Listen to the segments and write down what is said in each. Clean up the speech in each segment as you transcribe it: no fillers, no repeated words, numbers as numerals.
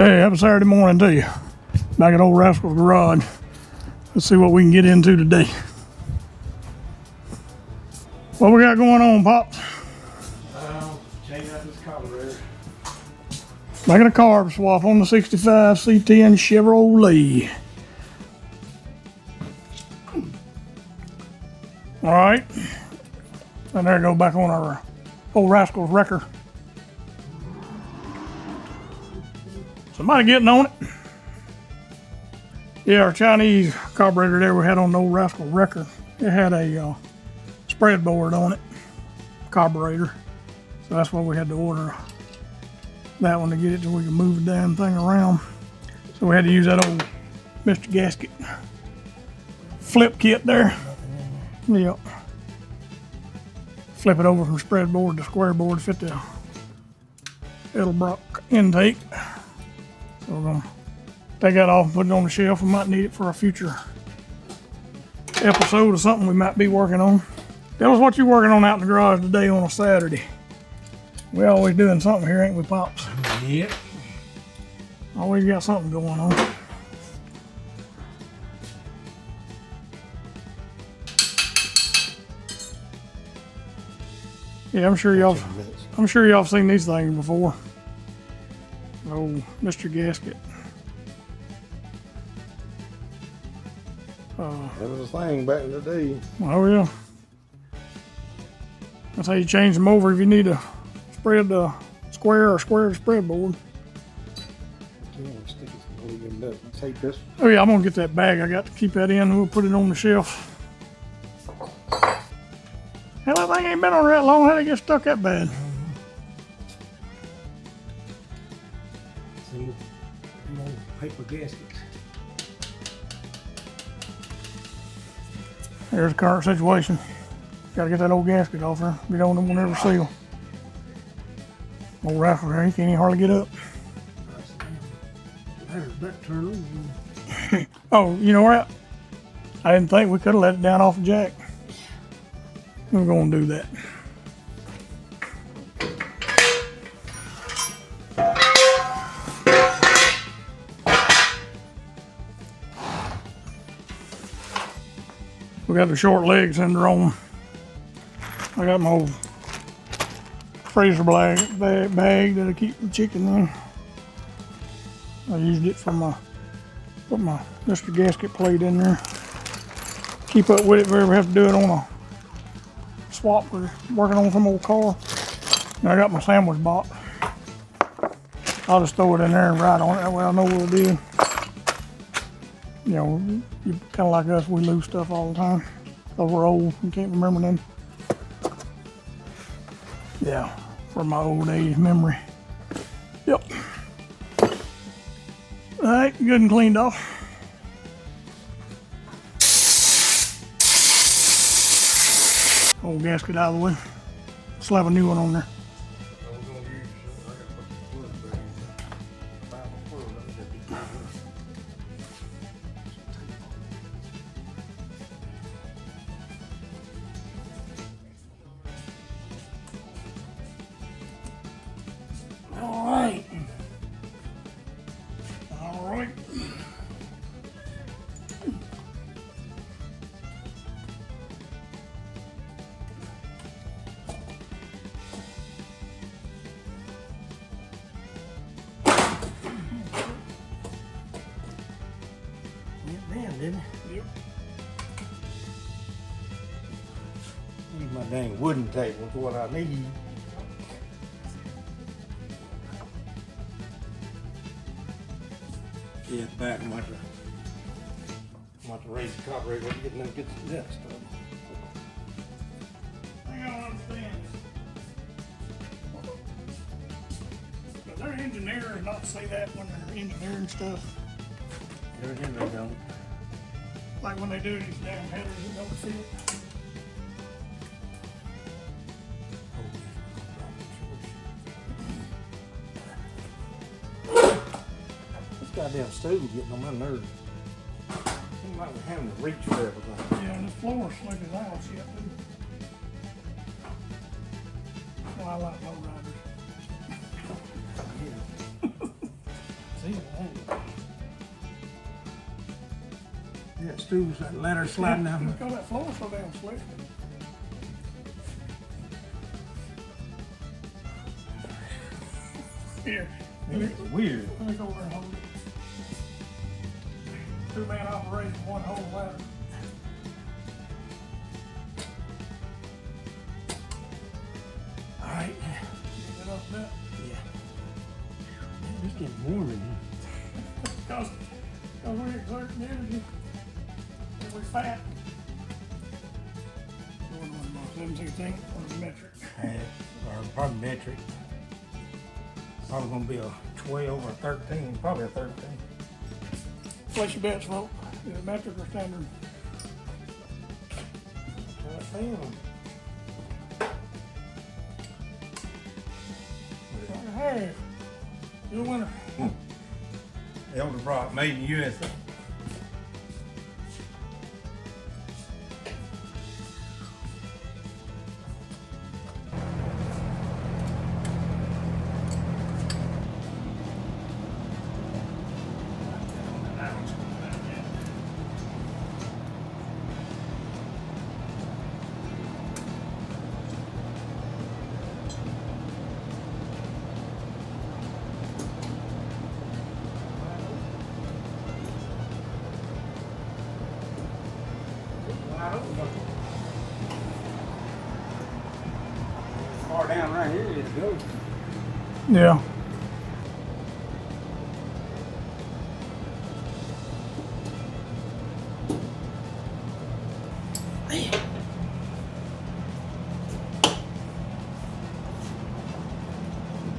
Hey, happy Saturday morning to you. Back at old Rascals garage. Let's see what we can get into today. What we got going on, Pops? Changing out this carburetor. Making a carb swap on the 65 C10 Chevrolet. All right. And there we go, back on our old Rascals wrecker. Somebody getting on it. Yeah, our Chinese carburetor there we had on the old Rascal wrecker. It had a spread board on it, carburetor. So that's why we had to order that one to get it so we could move the damn thing around. So we had to use that old Mr. Gasket flip kit there. Yep. Flip it over from spread board to square board to fit the Edelbrock intake. So we're gonna take that off and put it on the shelf. We might need it for a future episode or something we might be working on. Tell us what you're working on out in the garage today on a Saturday. We always doing something here, ain't we, Pops? Yep. Always got something going on. Yeah, I'm sure y'all seen these things before. Oh, Mr. Gasket. That was a thing back in the day. Oh yeah. That's how you change them over if you need to spread the square or square to spread board. Take this. Oh yeah, I'm gonna get that bag. I got to keep that in and we'll put it on the shelf. Hell, that thing ain't been on that long. How did it get stuck that bad? Single paper gaskets. Here's the current situation. Gotta get that old gasket off there. We don't want to ever seal. Old Rascal there, he can't even hardly get up. That turn on. Oh, you know what? I didn't think we could have let it down off the jack. We're gonna do that. We got the short legs in there on. I got my old freezer bag that I keep the chicken in. I used it for put my Mr. Gasket plate in there. Keep up with it if we ever have to do it on a swap we're working on some old car. And I got my sandwich box. I'll just throw it in there and write on it. That way I know what it is. You know, you kind of like us, we lose stuff all the time. Because we're old and can't remember them. Yeah, for my old age memory. Yep. All right, good and cleaned off. Old gasket out of the way. Slap a new one on there. All right. Man, didn't it? Yep. Need my dang wooden table is what I need. Yeah, back and want to raise the carburetor to get them get that stuff. I don't understand. But their engineers not say that when they're engineering stuff. Everything they don't. Like when they do these damn headers that don't fit. This goddamn stove getting on my nerves. Seems like we're having to reach for everything. Yeah, and this floor's slick as hell shit too. Well, I like low riders. See, That stool's that ladder sliding down. Look how that floor's so damn slick. Here. It's weird. Let me go over and hold it. 2-man operation, one whole ladder. All right. Get it up a bit. Yeah. It's getting warm in here. Because we exert energy and we're fat. Going on about 716 on the metric. Or probably metric. Probably gonna be a 12 or 13, probably a 13. Place your bets, folks. Is it metric or standard? Damn. Hey, you're a winner. Elder Brock, made in USA. Far down right here, it goes. Yeah.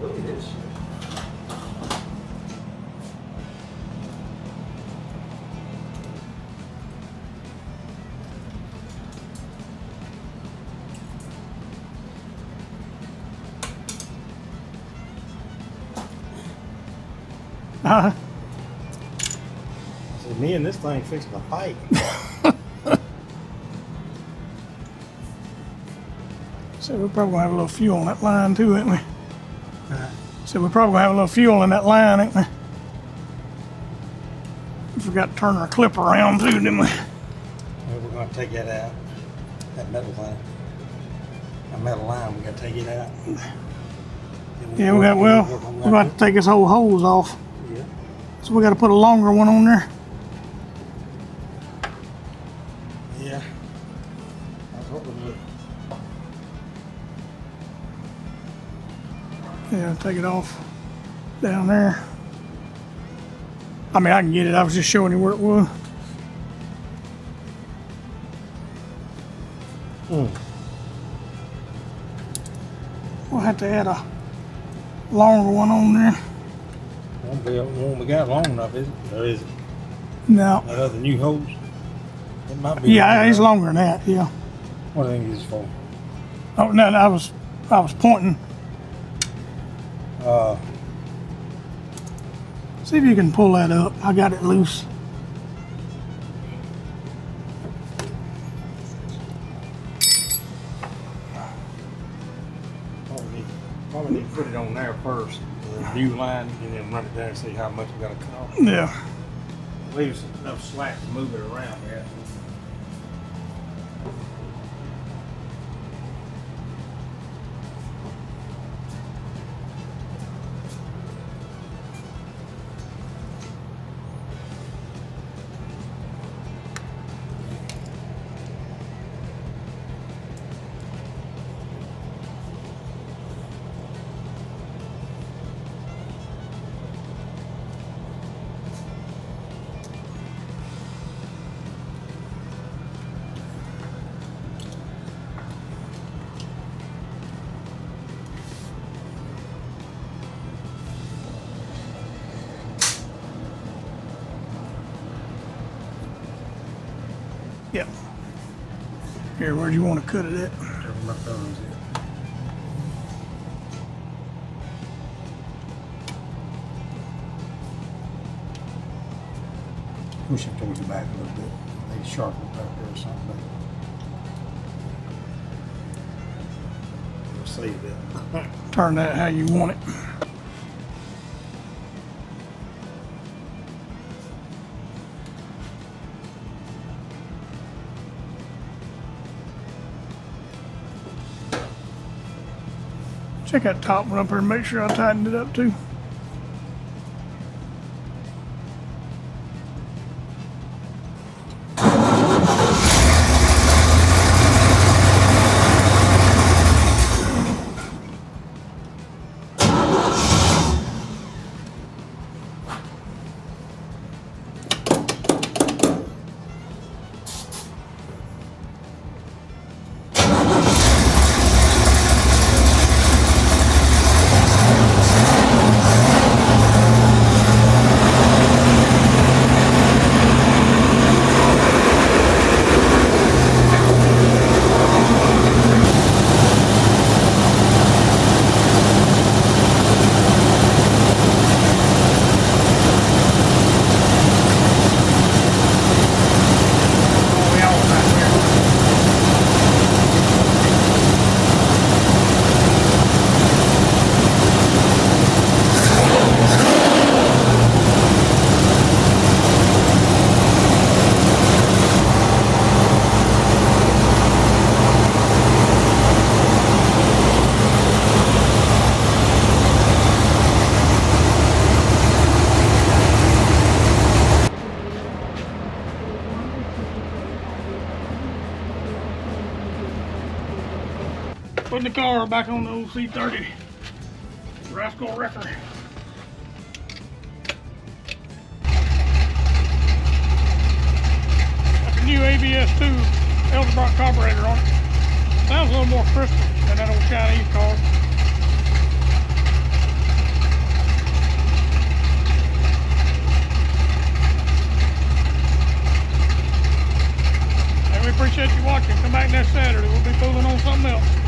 Look at this shit. Uh-huh. So me and this thing fixing to fight. So we're probably gonna have a little fuel on that line too, ain't we? So we're probably gonna have a little fuel in that line, ain't we? We forgot to turn our clip around too, didn't we? Well, we're gonna take that out. That metal line. That metal line, we gotta take it out. Yeah, we got, well, we're gonna have to take this whole hose off. Yeah. So we gotta put a longer one on there. Yeah. I was hoping to. Yeah, take it off down there. I mean, I can get it. I was just showing you where it was. We'll have to add a longer one on there. Won't be one we got long enough, is it? Or is it? No. That other new hose? It might be. Yeah, it's longer than that. Yeah. What do you think this is for? Oh no, I was pointing. See if you can pull that up. I got it loose. Probably need to put it on there first, the new line, and then run it down and see how much we gotta cut off. Yeah. Leaves enough slack to move it around, yeah. Yep. Here, where do you want to cut it at? Whatever my thumbs is. Push it towards the back a little bit. Maybe sharpen it back there or something. We'll save it. Turn that how you want it. Check that top one up here and make sure I tightened it up too. Putting the car back on the old C30 Rascal wrecker. Got the new ABS2 Elderbrock carburetor on it. Sounds a little more crisp than that old Chinese car. Hey, we appreciate you watching. Come back next Saturday. We'll be fooling on something else.